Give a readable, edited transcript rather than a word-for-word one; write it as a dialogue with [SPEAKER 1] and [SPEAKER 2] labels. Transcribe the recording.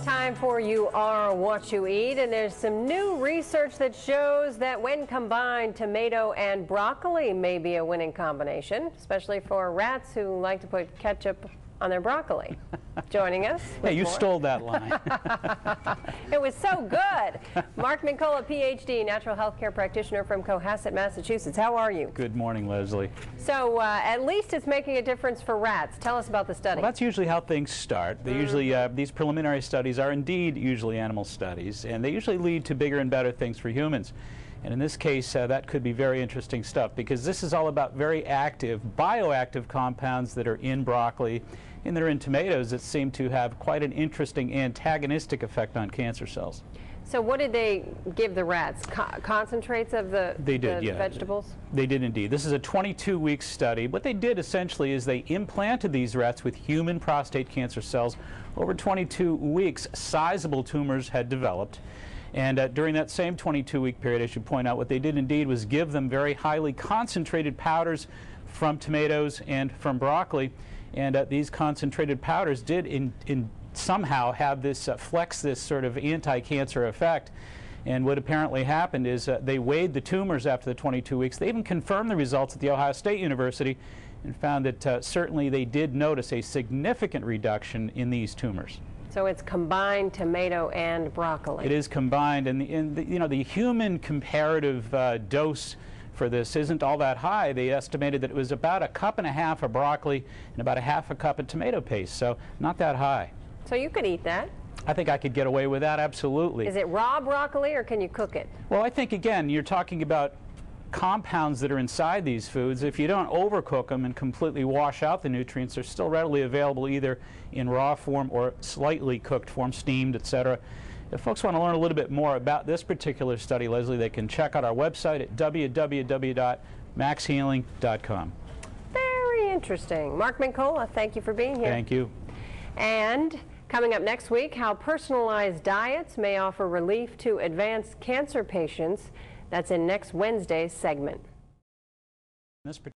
[SPEAKER 1] Time for You Are What You Eat, and there's some new research that shows that when combined, tomato and broccoli may be a winning combination, especially for rats who like to put ketchup on their broccoli. Joining us.
[SPEAKER 2] Hey, you stole that line.
[SPEAKER 1] It was so good. Mark Mincolla, PhD, natural health care practitioner from Cohasset, Massachusetts. How are you?
[SPEAKER 2] Good morning, Leslie.
[SPEAKER 1] So at least it's making a difference for rats. Tell us about the study.
[SPEAKER 2] Well, that's usually how things start. They usually, these preliminary studies are indeed usually animal studies, and they usually lead to bigger and better things for humans. And in this case, that could be very interesting stuff, because this is all about very active, bioactive compounds that are in broccoli and that are in tomatoes that seem to have quite an interesting antagonistic effect on cancer cells.
[SPEAKER 1] So what did they give the rats? Concentrates of the vegetables?
[SPEAKER 2] They did indeed. This is a 22-week study. What they did essentially is they implanted these rats with human prostate cancer cells. Over 22 weeks, sizable tumors had developed. And during that same 22-week period, I should point out, what they did indeed was give them very highly concentrated powders from tomatoes and from broccoli. And these concentrated powders did somehow have this flex this sort of anti-cancer effect. And what apparently happened is they weighed the tumors after the 22 weeks. They even confirmed the results at the Ohio State University and found that certainly they did notice a significant reduction in these tumors.
[SPEAKER 1] So it's combined tomato and broccoli.
[SPEAKER 2] It is combined, and the human comparative dose for this isn't all that high. They estimated that it was about 1.5 cups of broccoli and about 1/2 cup of tomato paste, so not that high.
[SPEAKER 1] So you could eat that.
[SPEAKER 2] I think I could get away with that, absolutely.
[SPEAKER 1] Is it raw broccoli, or can you cook it?
[SPEAKER 2] Well, I think, again, you're talking about compounds that are inside these foods. If you don't overcook them and completely wash out the nutrients, they're still readily available either in raw form or slightly cooked form, steamed, etc. If folks want to learn a little bit more about this particular study, Leslie, they can check out our website at www.maxhealing.com.
[SPEAKER 1] Very interesting. Mark Mincolla, thank you for being here.
[SPEAKER 2] Thank you.
[SPEAKER 1] And coming up next week, how personalized diets may offer relief to advanced cancer patients. That's in next Wednesday's segment.